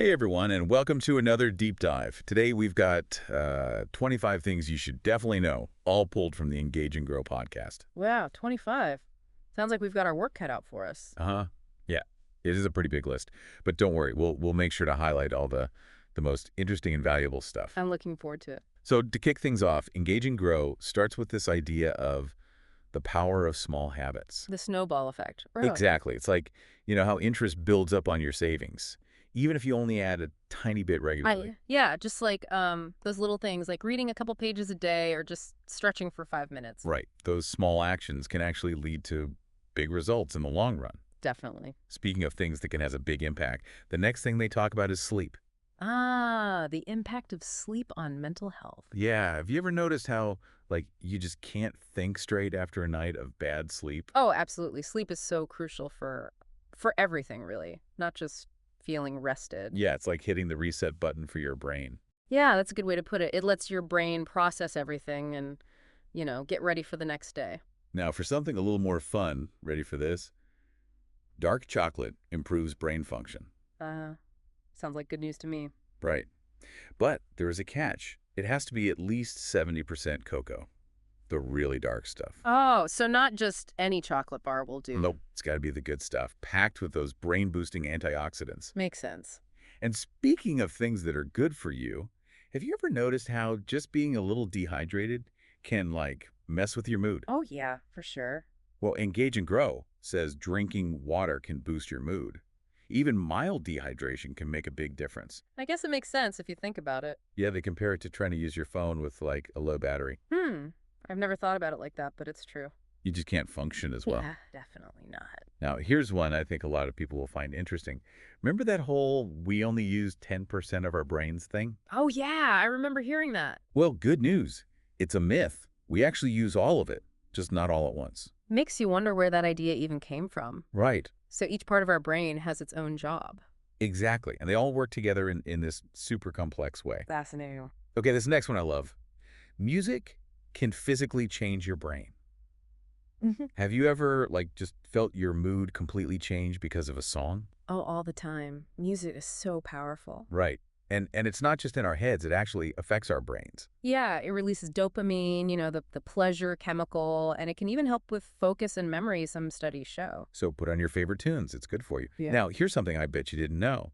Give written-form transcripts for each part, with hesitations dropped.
Hey everyone, and welcome to another deep dive. Today we've got 25 things you should definitely know, all pulled from the Engage and Grow podcast. Wow, 25. Sounds like we've got our work cut out for us. Uh-huh. Yeah, it is a pretty big list, but don't worry, we'll make sure to highlight all the most interesting and valuable stuff. I'm looking forward to it. So to kick things off, Engage and Grow starts with this idea of the power of small habits. The snowball effect. Really? Exactly. It's like, how interest builds up on your savings, even if you only add a tiny bit regularly. Yeah, just like those little things like reading a couple pages a day or just stretching for 5 minutes. Right. Those small actions can actually lead to big results in the long run. Definitely. Speaking of things that can have a big impact, the next thing they talk about is sleep. Ah, the impact of sleep on mental health. Yeah. Have you ever noticed how, you just can't think straight after a night of bad sleep? Oh, absolutely. Sleep is so crucial for everything, really, not just feeling rested. Yeah, it's like hitting the reset button for your brain. Yeah, that's a good way to put it. It lets your brain process everything and, get ready for the next day. Now, for something a little more fun, ready for this? Dark chocolate improves brain function. Sounds like good news to me. Right. But there is a catch. It has to be at least 70% cocoa, the really dark stuff. Oh, so not just any chocolate bar will do. Nope, it's got to be the good stuff, packed with those brain-boosting antioxidants. Makes sense. And speaking of things that are good for you, have you ever noticed how just being a little dehydrated can, mess with your mood? Oh, yeah, for sure. Well, Engage and Grow says drinking water can boost your mood. Even mild dehydration can make a big difference. I guess it makes sense if you think about it. Yeah, they compare it to trying to use your phone with, a low battery. I've never thought about it like that, but it's true. You just can't function as well. Yeah, definitely not. Now, here's one I think a lot of people will find interesting. Remember that whole we only use 10% of our brains thing? Oh, yeah, I remember hearing that. Well, good news. It's a myth. We actually use all of it, just not all at once. Makes you wonder where that idea even came from. Right. So each part of our brain has its own job. Exactly. And they all work together in this super complex way. Fascinating. Okay, this next one I love. Music can physically change your brain. Have you ever, just felt your mood completely change because of a song? Oh, all the time. Music is so powerful. Right. And it's not just in our heads. It actually affects our brains. Yeah, it releases dopamine, the pleasure chemical, and it can even help with focus and memory, some studies show. So put on your favorite tunes. It's good for you. Yeah. Now, here's something I bet you didn't know.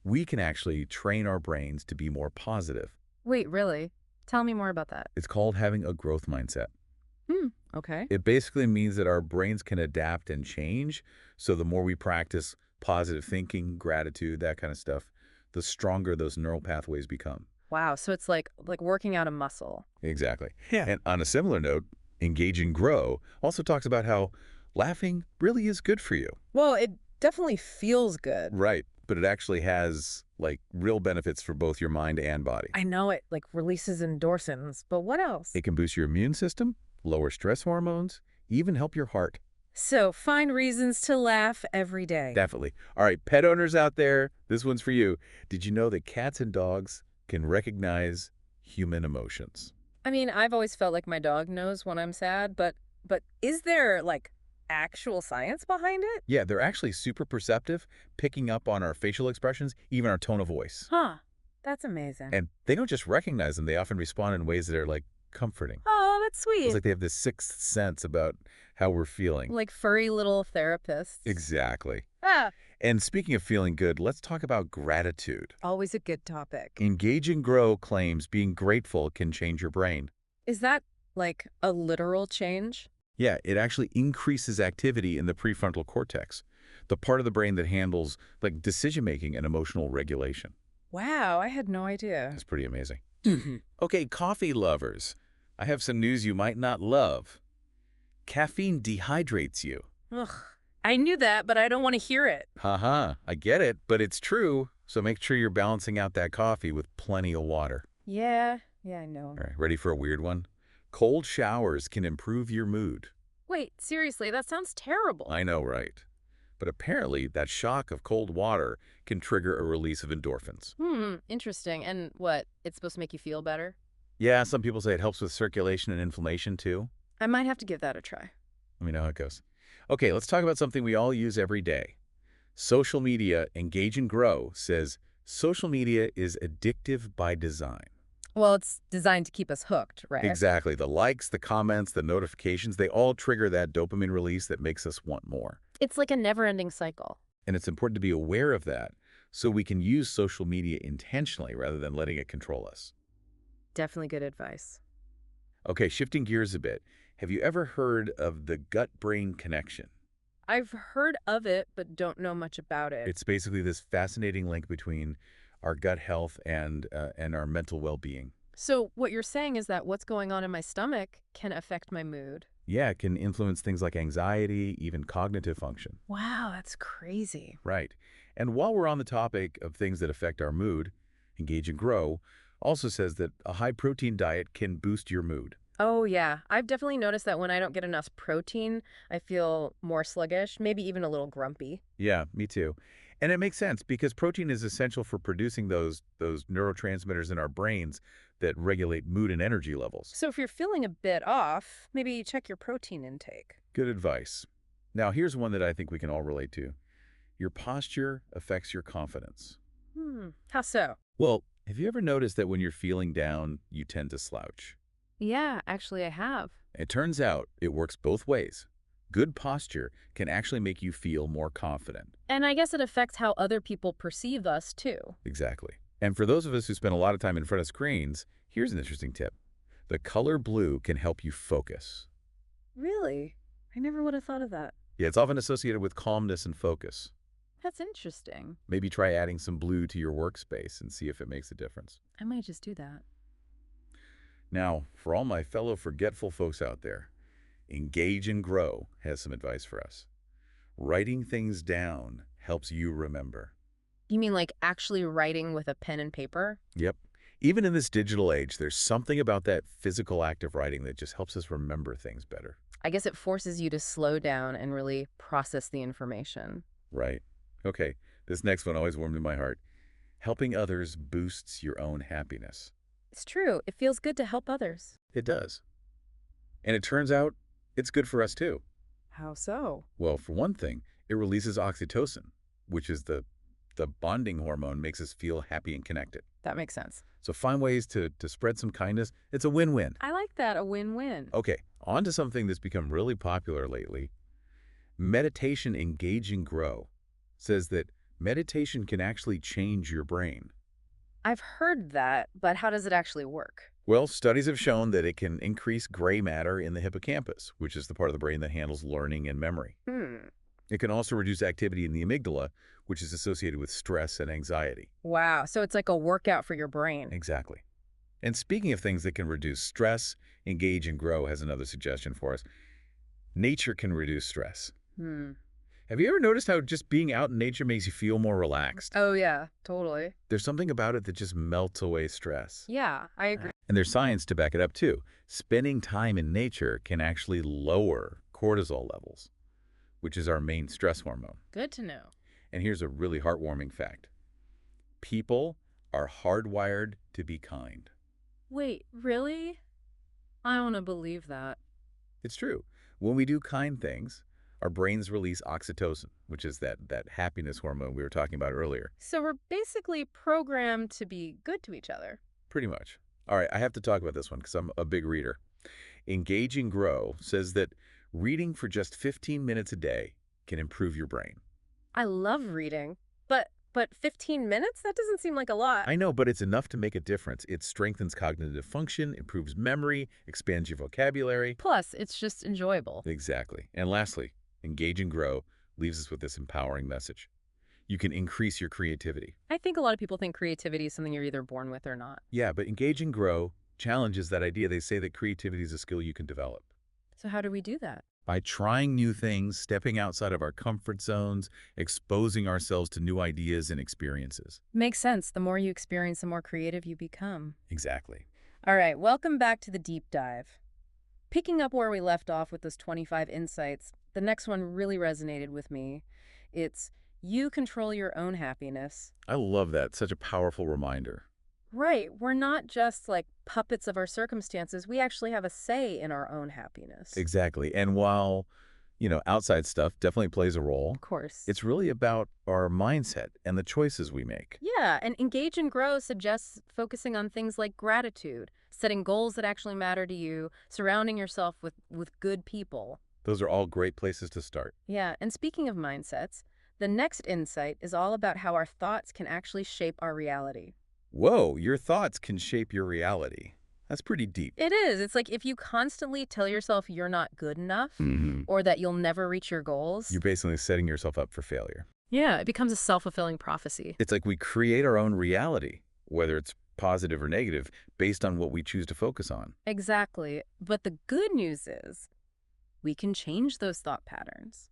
We can actually train our brains to be more positive. Wait, really? Tell me more about that. It's called having a growth mindset. Okay. It basically means that our brains can adapt and change. So the more we practice positive thinking, gratitude, that kind of stuff, the stronger those neural pathways become. Wow, so it's like working out a muscle. Exactly. Yeah. And on a similar note, Engage and Grow also talks about how laughing really is good for you. Well, it definitely feels good. Right. But it actually has, real benefits for both your mind and body. I know it releases endorphins, but what else? It can boost your immune system, lower stress hormones, even help your heart. So find reasons to laugh every day. Definitely. All right, pet owners out there, this one's for you. Did you know that cats and dogs can recognize human emotions? I mean, I've always felt like my dog knows when I'm sad, but is there actual science behind it? Yeah, they're actually super perceptive, picking up on our facial expressions, even our tone of voice. Huh. That's amazing. And they don't just recognize them, they often respond in ways that are, comforting. Oh, that's sweet. It's like they have this sixth sense about how we're feeling. Like furry little therapists. Exactly. Ah, And speaking of feeling good, let's talk about gratitude. always a good topic. Engage and Grow claims being grateful can change your brain. Is that a literal change? Yeah, it actually increases activity in the prefrontal cortex, the part of the brain that handles decision-making and emotional regulation. Wow, I had no idea. That's pretty amazing. Okay, coffee lovers. I have some news you might not love. Caffeine dehydrates you. Ugh. I knew that, but I don't want to hear it. Haha, I get it, but it's true. So make sure you're balancing out that coffee with plenty of water. Yeah, I know. All right, ready for a weird one? Cold showers can improve your mood. Wait, seriously, that sounds terrible. I know, right? But apparently, that shock of cold water can trigger a release of endorphins. Interesting. And what, it's supposed to make you feel better? Yeah, some people say it helps with circulation and inflammation, too. I might have to give that a try. Let me know how it goes. Okay, let's talk about something we all use every day. Social media Engage and Grow says Social media is addictive by design. Well, it's designed to keep us hooked, right? Exactly. The likes, the comments, the notifications, they all trigger that dopamine release that makes us want more. It's like a never-ending cycle. And it's important to be aware of that so we can use social media intentionally rather than letting it control us. Definitely good advice. Okay, shifting gears a bit. Have you ever heard of the gut-brain connection? I've heard of it, but don't know much about it. It's basically this fascinating link between our gut health and our mental well-being. So what you're saying is that what's going on in my stomach can affect my mood. Yeah, it can influence things like anxiety, even cognitive function. Wow, that's crazy. Right. And while we're on the topic of things that affect our mood, Engage and Grow also says that a high-protein diet can boost your mood. Oh, yeah. I've definitely noticed that when I don't get enough protein, I feel more sluggish, maybe even a little grumpy. Yeah, me too. And it makes sense because protein is essential for producing those neurotransmitters in our brains that regulate mood and energy levels. So if you're feeling a bit off, maybe check your protein intake. Good advice. Now, here's one that I think we can all relate to. Your posture affects your confidence. How so? Well, have you ever noticed that when you're feeling down, you tend to slouch? Yeah, actually I have. It turns out it works both ways. Good posture can actually make you feel more confident. And I guess it affects how other people perceive us, too. Exactly. And for those of us who spend a lot of time in front of screens, here's an interesting tip. The color blue can help you focus. Really? I never would have thought of that. Yeah, it's often associated with calmness and focus. That's interesting. Maybe try adding some blue to your workspace and see if it makes a difference. I might just do that. Now, for all my fellow forgetful folks out there, Engage and Grow has some advice for us. Writing things down helps you remember. You mean like actually writing with a pen and paper? Yep. Even in this digital age, there's something about that physical act of writing that just helps us remember things better. I guess it forces you to slow down and really process the information. Right. Okay, this next one always warmed in my heart. Helping others boosts your own happiness. It's true. It feels good to help others. It does. And it turns out it's good for us too. How so? Well, for one thing, it releases oxytocin, which is the bonding hormone makes us feel happy and connected. That makes sense. So find ways to spread some kindness. It's a win-win. I like that, a win-win. Okay, on to something that's become really popular lately. Meditation Engage and Grow says that meditation can actually change your brain. I've heard that, but how does it actually work? Well, studies have shown that it can increase gray matter in the hippocampus, which is the part of the brain that handles learning and memory. It can also reduce activity in the amygdala, which is associated with stress and anxiety. Wow, so it's like a workout for your brain. Exactly. And speaking of things that can reduce stress, Engage and Grow has another suggestion for us. Nature can reduce stress. Have you ever noticed how just being out in nature makes you feel more relaxed? Oh, yeah, totally. There's something about it that just melts away stress. Yeah, I agree. And there's science to back it up, too. Spending time in nature can actually lower cortisol levels, which is our main stress hormone. Good to know. And here's a really heartwarming fact. People are hardwired to be kind. Wait, really? I want to believe that. It's true. When we do kind things, our brains release oxytocin, which is that happiness hormone we were talking about earlier. So we're basically programmed to be good to each other. Pretty much. All right, I have to talk about this one because I'm a big reader. Engage and Grow says that reading for just 15 minutes a day can improve your brain. I love reading, but 15 minutes? That doesn't seem like a lot. I know, but it's enough to make a difference. It strengthens cognitive function, improves memory, expands your vocabulary. Plus, it's just enjoyable. Exactly. And lastly, Engage and Grow leaves us with this empowering message. You can increase your creativity. I think a lot of people think creativity is something you're either born with or not. Yeah, but Engage and Grow challenges that idea. They say that creativity is a skill you can develop. So how do we do that? By trying new things, stepping outside of our comfort zones, exposing ourselves to new ideas and experiences. Makes sense. The more you experience, the more creative you become. Exactly. All right, welcome back to the deep dive. Picking up where we left off with those 25 insights, the next one really resonated with me. It's you control your own happiness. I love that. Such a powerful reminder. Right. We're not just like puppets of our circumstances. We actually have a say in our own happiness. Exactly. And while Outside stuff definitely plays a role. Of course. It's really about our mindset and the choices we make. Yeah, and engage and grow suggests focusing on things like gratitude, setting goals that actually matter to you, surrounding yourself with good people. Those are all great places to start. Yeah, and speaking of mindsets, the next insight is all about how our thoughts can actually shape our reality. Whoa, your thoughts can shape your reality. That's pretty deep. It is. It's like if you constantly tell yourself you're not good enough Hmm. or that you'll never reach your goals, You're basically setting yourself up for failure. yeah, it becomes a self-fulfilling prophecy. It's like we create our own reality, whether it's positive or negative, based on what we choose to focus on. Exactly. But the good news is we can change those thought patterns.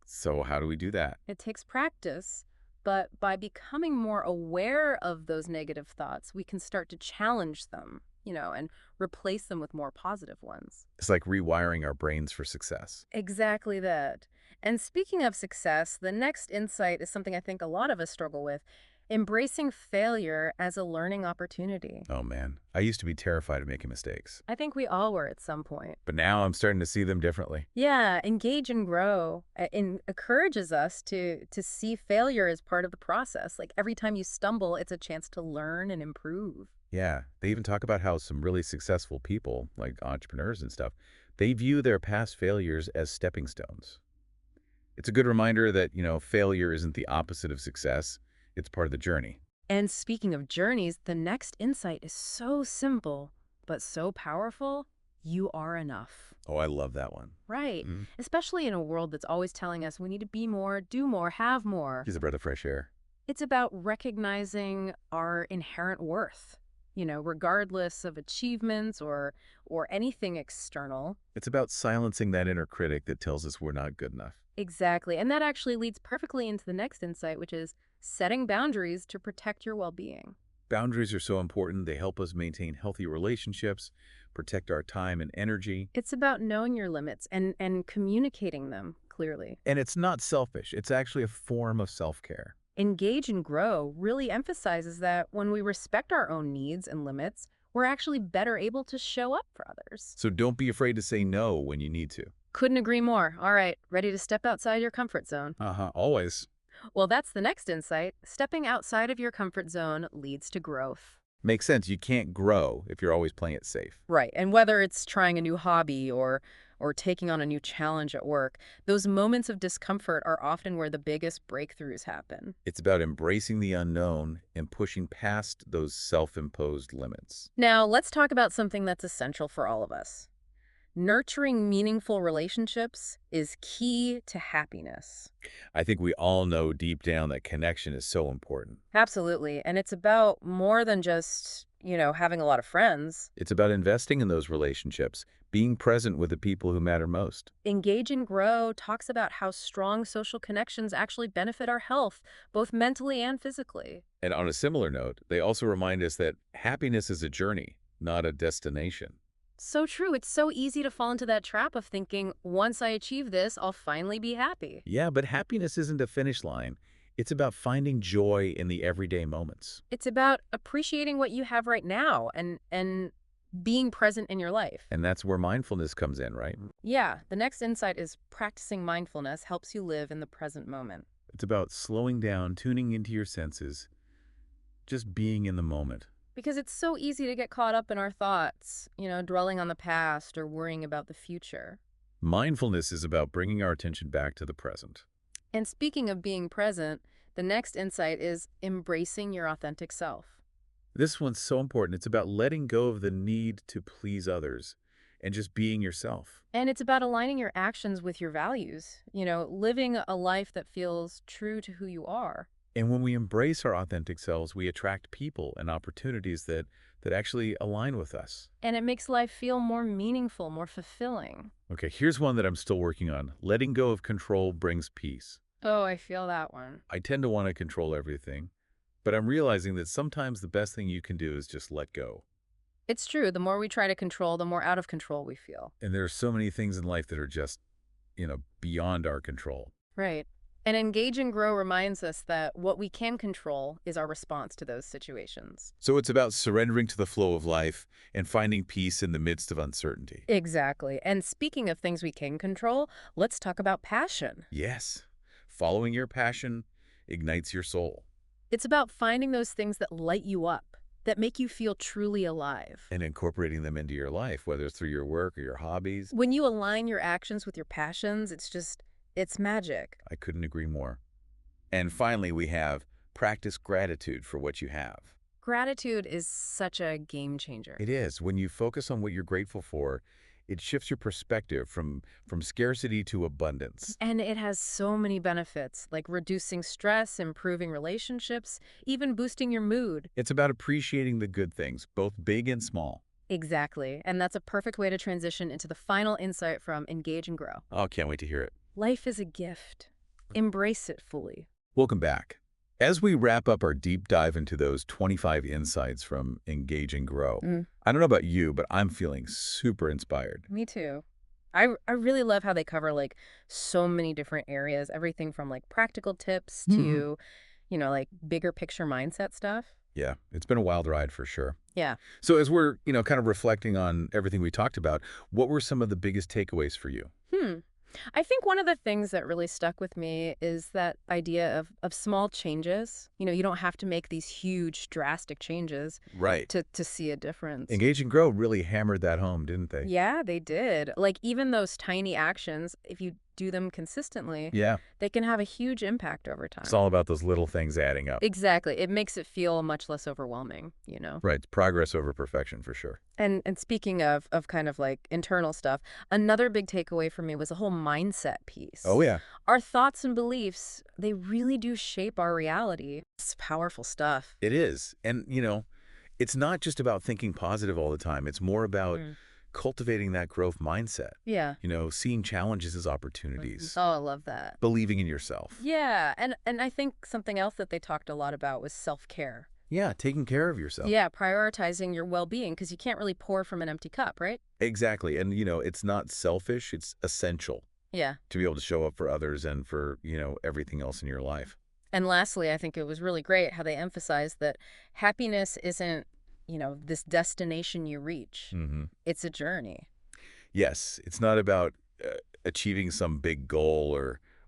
So how do we do that? It takes practice, but by becoming more aware of those negative thoughts, we can start to challenge them, and replace them with more positive ones. It's like rewiring our brains for success. Exactly that. And speaking of success, the next insight is something I think a lot of us struggle with, embracing failure as a learning opportunity. Oh man, I used to be terrified of making mistakes, I think we all were at some point. but now I'm starting to see them differently. Yeah, engage and grow encourages us to see failure as part of the process. Like every time you stumble, it's a chance to learn and improve. Yeah, they even talk about how some really successful people, like entrepreneurs and stuff, they view their past failures as stepping stones. It's a good reminder that, failure isn't the opposite of success. It's part of the journey. And speaking of journeys, the next insight is so simple, but so powerful. You are enough. Oh, I love that one. Right. Mm. Especially in a world that's always telling us we need to be more, do more, have more. He's a breath of fresh air. It's about recognizing our inherent worth, regardless of achievements or anything external. It's about silencing that inner critic that tells us we're not good enough. Exactly. And that actually leads perfectly into the next insight, which is setting boundaries to protect your well-being. Boundaries are so important. They help us maintain healthy relationships, protect our time and energy. It's about knowing your limits and communicating them clearly. And it's not selfish. It's actually a form of self-care. Engage and grow really emphasizes that when we respect our own needs and limits, we're actually better able to show up for others. So don't be afraid to say no when you need to. Couldn't agree more. All right, ready to step outside your comfort zone? Always. Well, that's the next insight. Stepping outside of your comfort zone leads to growth. Makes sense. You can't grow if you're always playing it safe. Right. And whether it's trying a new hobby or taking on a new challenge at work, those moments of discomfort are often where the biggest breakthroughs happen. It's about embracing the unknown and pushing past those self-imposed limits. Now, let's talk about something that's essential for all of us. Nurturing meaningful relationships is key to happiness. I think we all know deep down that connection is so important. Absolutely. And it's about more than just, having a lot of friends. It's about investing in those relationships, being present with the people who matter most. Engage and Grow talks about how strong social connections actually benefit our health, both mentally and physically. And on a similar note, they also remind us that happiness is a journey, not a destination. So true. It's so easy to fall into that trap of thinking, once I achieve this, I'll finally be happy. Yeah, but happiness isn't a finish line. It's about finding joy in the everyday moments. It's about appreciating what you have right now and being present in your life. And that's where mindfulness comes in, right? Yeah, the next insight is practicing mindfulness helps you live in the present moment. It's about slowing down, tuning into your senses, just being in the moment. Because it's so easy to get caught up in our thoughts, dwelling on the past or worrying about the future. Mindfulness is about bringing our attention back to the present. And speaking of being present, the next insight is embracing your authentic self. This one's so important. It's about letting go of the need to please others and just being yourself. And it's about aligning your actions with your values, living a life that feels true to who you are. And when we embrace our authentic selves, we attract people and opportunities that actually align with us. And it makes life feel more meaningful, more fulfilling. Okay, here's one that I'm still working on. Letting go of control brings peace. Oh, I feel that one. I tend to want to control everything, but I'm realizing that sometimes the best thing you can do is just let go. It's true. The more we try to control, the more out of control we feel. And there are so many things in life that are just, beyond our control. Right. And Engage and Grow reminds us that what we can control is our response to those situations. So it's about surrendering to the flow of life and finding peace in the midst of uncertainty. Exactly. And speaking of things we can control, let's talk about passion. Yes, following your passion ignites your soul. It's about finding those things that light you up, that make you feel truly alive. And incorporating them into your life, whether it's through your work or your hobbies. When you align your actions with your passions, it's magic. I couldn't agree more. And finally, we have practice gratitude for what you have. Gratitude is such a game changer. It is. When you focus on what you're grateful for, it shifts your perspective from scarcity to abundance. And it has so many benefits, like reducing stress, improving relationships, even boosting your mood. It's about appreciating the good things, both big and small. Exactly. And that's a perfect way to transition into the final insight from Engage and Grow. Oh, can't wait to hear it. Life is a gift. Embrace it fully. Welcome back. As we wrap up our deep dive into those 25 insights from Engage and Grow, I don't know about you, but I'm feeling super inspired. Me too. I really love how they cover like so many different areas, everything from like practical tips to, like bigger picture mindset stuff. Yeah, it's been a wild ride for sure. Yeah. So as we're, kind of reflecting on everything we talked about, what were some of the biggest takeaways for you? I think one of the things that really stuck with me is that idea of small changes. You don't have to make these huge, drastic changes Right. to see a difference. Engage and Grow really hammered that home, didn't they? Yeah, they did. Like even those tiny actions, if you do them consistently, Yeah. they can have a huge impact over time. It's all about those little things adding up. Exactly. It makes it feel much less overwhelming. Right. It's progress over perfection for sure. And speaking of kind of like internal stuff, another big takeaway for me was the whole mindset piece. Oh, yeah. Our thoughts and beliefs, they really do shape our reality. It's powerful stuff. It is. And, it's not just about thinking positive all the time. It's more about cultivating that growth mindset. Yeah. Seeing challenges as opportunities. Oh, I love that. Believing in yourself. Yeah. And I think something else that they talked a lot about was self-care. Yeah, taking care of yourself. Yeah, prioritizing your well-being because you can't really pour from an empty cup, right? Exactly. And, it's not selfish. It's essential Yeah. to be able to show up for others and for, everything else in your life. And lastly, I think it was really great how they emphasized that happiness isn't, this destination you reach. It's a journey. Yes, it's not about achieving some big goal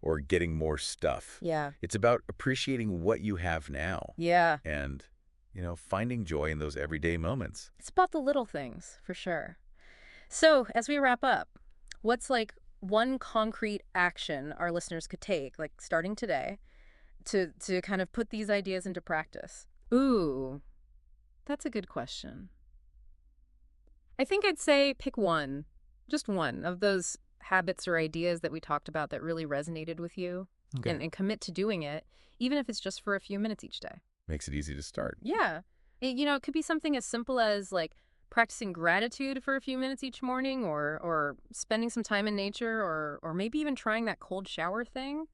or getting more stuff. Yeah. It's about appreciating what you have now. Yeah. And, finding joy in those everyday moments. It's about the little things, for sure. So, as we wrap up, what's like one concrete action our listeners could take, like starting today, to kind of put these ideas into practice? Ooh, that's a good question. I think I'd say pick one, just one of those habits or ideas that we talked about that really resonated with you and commit to doing it, even if it's just for a few minutes each day. Makes it easy to start. Yeah. It could be something as simple as like practicing gratitude for a few minutes each morning or spending some time in nature or maybe even trying that cold shower thing.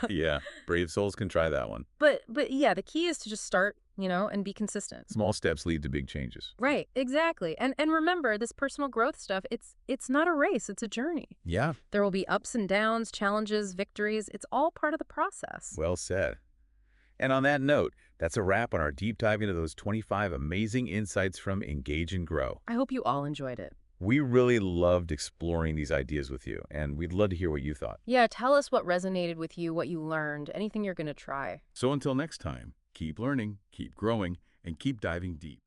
Yeah, brave souls can try that one. But yeah, the key is to just start, and be consistent. Small steps lead to big changes. Right, exactly. And remember, this personal growth stuff, it's not a race, it's a journey. Yeah. There will be ups and downs, challenges, victories. It's all part of the process. Well said. And on that note, that's a wrap on our deep dive into those 25 amazing insights from Engage and Grow. I hope you all enjoyed it. We really loved exploring these ideas with you, and we'd love to hear what you thought. Yeah, tell us what resonated with you, what you learned, anything you're going to try. So until next time, keep learning, keep growing, and keep diving deep.